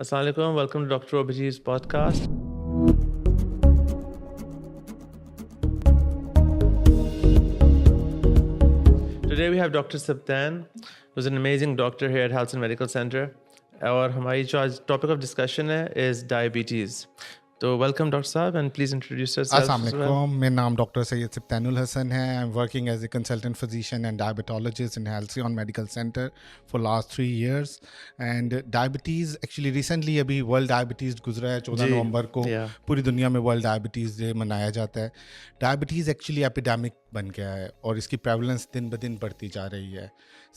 Assalamu alaikum. Welcome to Dr. Obji's podcast. Today we have Dr. Saptan, who's an amazing doctor here at Health and Medical Center. और हमारी जो आज topic of discussion है is diabetes. So welcome Dr. Saab and please introduce yourself. Assalamualaikum. मेरा नाम doctor Syed सिप्तानुल Hasan है. I'm working as a consultant physician and diabetologist in Halcyon Medical Center for last 3 years. And diabetes actually recently अभी World Diabetes गुजरा है 14 नवंबर को. पूरी दुनिया में World Diabetes Day मनाया जाता है. Diabetes actually epidemic बन गया है और इसकी prevalence दिन ब दिन बढ़ती जा रही है.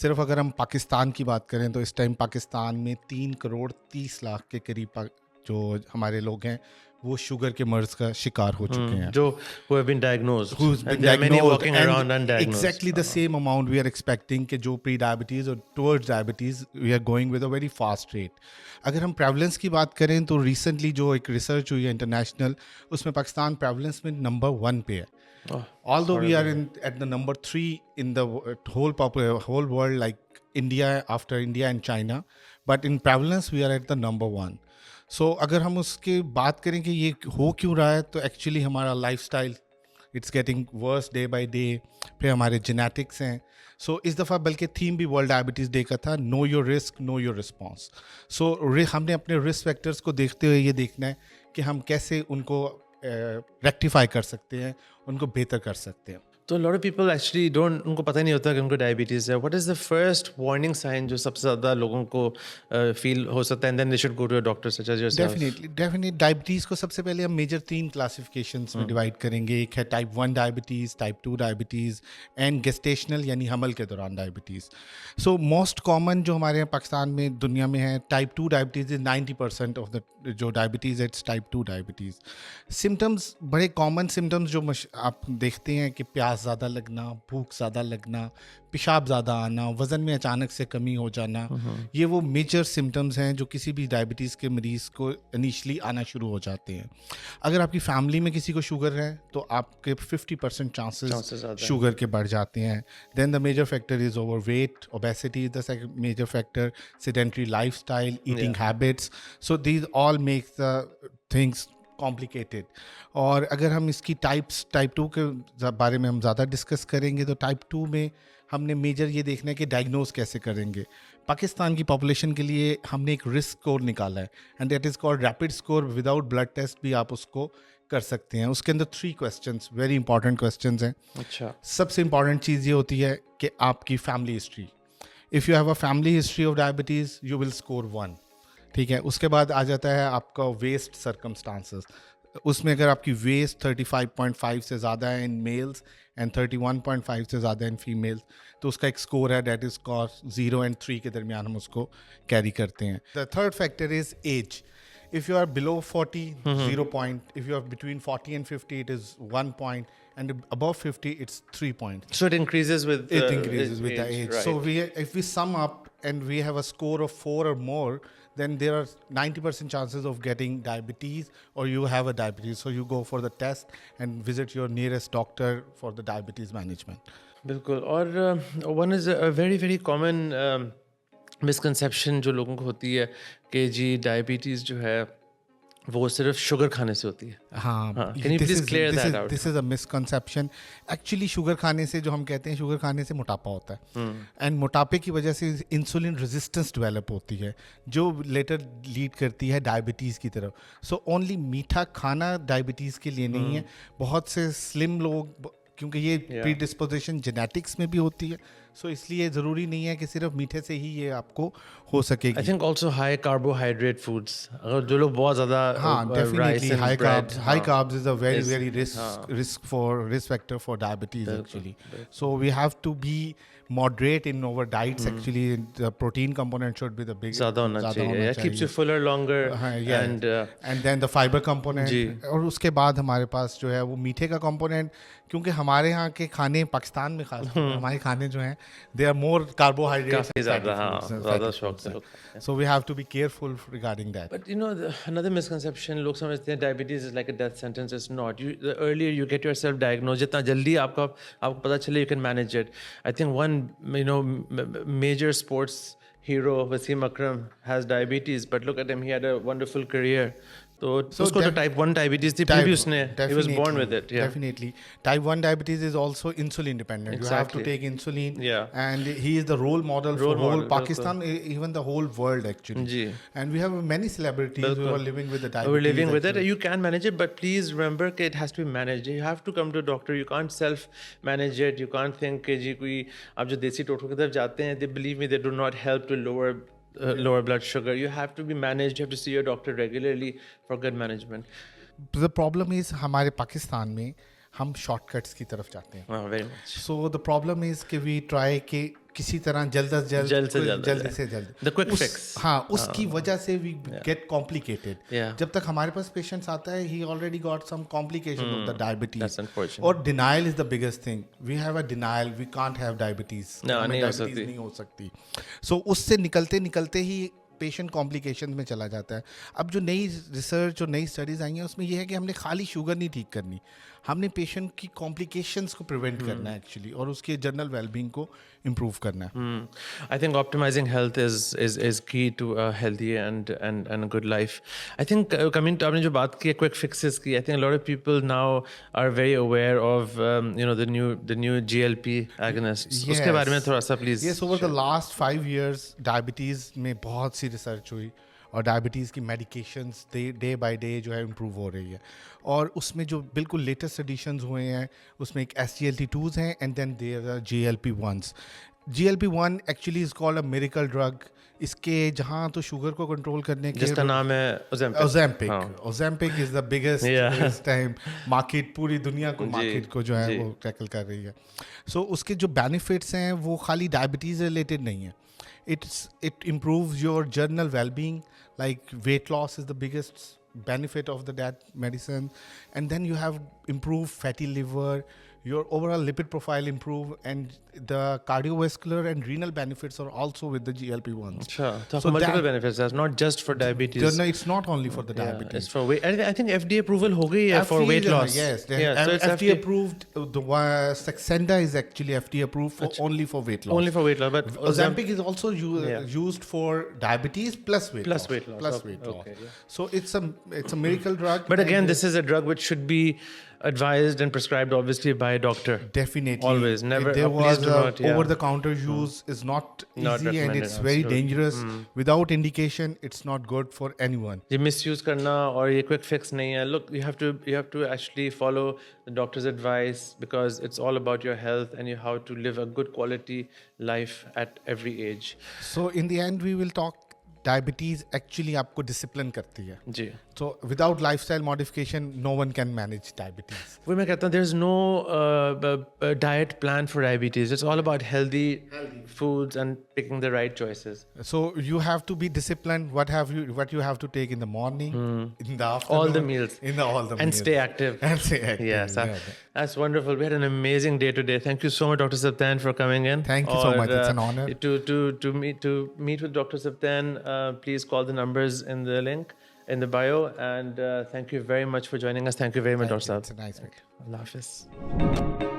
सिर्फ अगर हम पाकिस्तान की बात करें तो इस टाइम पाकिस्तान में 3 करोड़ 30 लाख के करीब जो हमारे लोग हैं वो शुगर के मर्ज का शिकार हो चुके हैं जो who have been diagnosed and there are many walking around undiagnosed. Exactly the same amount we are expecting कि जो pre diabetes और towards diabetes we are going with a very fast rate. अगर हम prevalence की बात करें तो recently जो एक research हुई है international उसमें पाकिस्तान prevalence में number 1 पे है. Although we are at the number 3 in the whole world like India after India and China, but in prevalence we are at the number 1. सो अगर हम उसके बात करें कि ये हो क्यों रहा है तो एक्चुअली हमारा lifestyle it's getting worse day by day. फिर हमारे जेनेटिक्स हैं. सो इस दफ़ा बल्कि थीम भी वर्ल्ड डायबिटीज़ डे का था, know your risk know your response. So हमने अपने रिस्क फैक्टर्स को देखते हुए ये देखना है कि हम कैसे उनको रेक्टिफाई कर सकते हैं, उनको बेहतर कर सकते हैं. तो lot of people actually don't उनको पता ही नहीं होता कि उनको डायबिटीज़ है. What is the first warning sign जो सबसे ज़्यादा लोगों को feel हो सकता है and then they should go to a doctor such as yourself? Definitely diabetes को सबसे पहले हम मेजर 3 क्लासिफिकेशंस में डिवाइड करेंगे. एक है type 1 diabetes, type 2 diabetes and gestational यानी हमल के दौरान डायबिटीज़. सो मोस्ट कॉमन जो हमारे यहाँ पाकिस्तान में दुनिया में है type 2 diabetes is 90% of the जो डायबिटीज़ है इट्स टाइप 2 डायबिटीज़. सिम्टम्स बड़े कॉमन सिम्टम्स जो आप देखते हैं कि प्यास ज़्यादा लगना, भूख ज़्यादा लगना, पेशाब ज़्यादा आना, वज़न में अचानक से कमी हो जाना, ये वो मेजर सिम्टम्स हैं जो किसी भी डायबिटीज़ के मरीज़ को इनिशियली आना शुरू हो जाते हैं. अगर आपकी फैमिली में किसी को शुगर है तो आपके 50% चांसेस शुगर के बढ़ जाते हैं. Then the major factor is overweight, obesity is the major factor, sedentary lifestyle, eating habits. So these all make the things complicated. और अगर हम इसकी टाइप 2 के बारे में हम ज़्यादा डिस्कस करेंगे तो टाइप 2 में हमने मेजर ये देखना है कि डायग्नोज कैसे करेंगे. पाकिस्तान की पॉपुलेशन के लिए हमने एक रिस्क स्कोर निकाला है and that is called rapid score. Without blood test भी आप उसको कर सकते हैं. उसके अंदर 3 क्वेश्चंस वेरी इंपॉर्टेंट क्वेश्चंस हैं. अच्छा, सबसे इंपॉर्टेंट चीज़ ये होती है कि आपकी family history. If you have a family history of diabetes you will score 1. ठीक है. उसके बाद आ जाता है आपका वेस्ट सर्कमस्टांसेस. उसमें अगर आपकी वेस्ट 35.5 से ज़्यादा है इन मेल्स एंड 31.5 से ज़्यादा इन फीमेल्स तो उसका एक स्कोर है दैट इज़ कॉल्ड 0 and 3 के दरमियान हम उसको कैरी करते हैं. The third factor is age. If you are below 40, 0 point. If you are between 40 and 50, it is 1 point. And above 50, it's 3 points. So it increases with the age. Right. So if we sum up and we have a score of 4 or more, then there are 90% chances of getting diabetes or you have a diabetes. So you go for the test and visit your nearest doctor for the diabetes management. बिल्कुल. और one is a very very common misconception जो लोगों को होती है कि जी diabetes जो है वो सिर्फ शुगर खाने से होती है. हाँ, can you please clear that out? This is a misconception. Actually sugar खाने से जो हम कहते हैं शुगर खाने से मोटापा होता है एंड मोटापे की वजह से इंसुलिन रेजिस्टेंस डेवलप होती है जो लेटर लीड करती है डायबिटीज़ की तरफ. सो ओनली मीठा खाना डायबिटीज़ के लिए नहीं है. बहुत से स्लिम लोग क्योंकि ये प्रीडिस्पोजिशन जेनेटिक्स में भी होती है सो इसलिए ज़रूरी नहीं है कि सिर्फ मीठे से ही ये आपको हो सकेगी. I think also high carbohydrate foods. अगर जो लोग बहुत ज़्यादा definitely high carbs is a very risk factor for diabetes actually. So we have to be moderate in our diets. Actually the protein component should be the biggest. ज़्यादा होना चाहिए. It keeps you fuller longer. And then the fiber component. और उसके बाद हमारे पास जो है वो मीठे का component क्योंकि हमारे यहाँ के खाने पाकिस्तान में खास हमारे खाने जो हैं they are more carbohydrates. काफ़ी ज़्यादा शौक से. So we have to be careful regarding that. But you know another misconception लोग समझते हैं diabetes is like a death sentence. It's not. The earlier you get yourself diagnosed जितना जल्दी आपको पता चले you can manage it. I think one major sports hero Wasim Akram has diabetes, but look at him, he had a wonderful career. So उसको तो type 1 diabetes थी, फिर भी उसने he was born with it. Yeah. Definitely. Type 1 diabetes is also insulin dependent. Exactly. You have to take insulin. Yeah. And he is the role model for whole Pakistan, even the whole world actually. Ji. And we have many celebrities who are living with the diabetes. We're living with it. You can manage it, but please remember that it has to be managed. You have to come to a doctor. You can't self-manage it. You can't think कि जी कोई आप जो देसी doctor की तरफ जाते हैं, they believe me, they do not help to lower blood sugar. You have to be managed. You have to see your doctor regularly for good management. The problem is हमारे पाकिस्तान में हम शॉर्टकट्स की तरफ जाते हैं. Very much. So the problem is कि we try कि किसी तरह जल्द से जल्द the quick fix. हाँ, उसकी वजह से we get complicated. जब तक हमारे पास पेशेंट्स आता है, he already got some complication of the diabetes. That's unfortunate. और denial is the biggest thing. We have a denial. We can't have diabetes. नहीं हो सकती. So उससे निकलते ही पेशेंट कॉम्प्लिकेशन में चला जाता है. अब जो नई रिसर्च और नई स्टडीज़ आई हैं उसमें ये है कि हमने खाली शुगर नहीं ठीक करनी, हमने पेशेंट की कॉम्प्लिकेशंस को प्रिवेंट करना है एक्चुअली, और उसके जनरल वेलबींग को इम्प्रूव करना है. I think optimizing health is key to a healthy and a good life. I think coming to आपने जो बात की quick fixes की, I think a lot of people now are very aware of the new GLP agonists. Yes. उसके बारे में थोड़ा सा please. Yes, over the last 5 years diabetes में बहुत सी रिसर्च हुई और डायबिटीज़ की मेडिकेशंस डे बाय डे जो है इम्प्रूव हो रही है. और उसमें जो बिल्कुल लेटेस्ट एडिशंस हुए हैं उसमें एक SGLT2s हैं and then there are GLP1s. GLP1 actually is called a miracle drug. इसके जहाँ तो शुगर को कंट्रोल करने के जिसका नाम है Ozempic इज द बिगेस्ट इस टाइम मार्केट, पूरी दुनिया को मार्केट को जो है वो टैकल कर रही है. सो उसके जो बेनिफिट्स हैं वो खाली डायबिटीज़ रिलेटेड नहीं है. It improves your general well-being, like weight loss is the biggest benefit of that medicine, and then you have improved fatty liver, your overall lipid profile improve, and the cardiovascular and renal benefits are also with the GLP-1s. So multiple benefits. That's not just for diabetes. No, it's not only for the diabetes. It's for weight. I think FDA approval ho gayi hai for weight loss. Yes, so it's FDA approved. The Saxenda is actually FDA approved for only for weight loss. Only for weight loss, but Ozempic is also used for diabetes plus weight loss. Okay, So it's a miracle drug. But again, this is a drug which should be advised and prescribed obviously by a doctor. Definitely. Always. Never. There was over-the-counter use is not easy and it's very dangerous. Without indication, it's not good for anyone. ये misuse करना और ये quick fix नहीं है. Look, you have to actually follow the doctor's advice because it's all about your health and how to live a good quality life at every age. So in the end, we will talk. Diabetes actually आपको discipline करती है जी. So without lifestyle modification no one can manage diabetes. वही मैं कहता हूँ, there is no diet plan for diabetes. It's all about healthy foods and picking the right choices. So you have to be disciplined. What you have to take in the morning, in the afternoon, all the meals, and stay active. Yes, that's wonderful. We had an amazing day today. Thank you so much, Dr. Saptan, for coming in. Thank you so much. It's an honor. To meet with Dr. Saptan, please call the numbers in the link in the bio. And thank you very much for joining us. Thank you very much, Dr. Saab. It's a nice meeting. Allah Hafiz.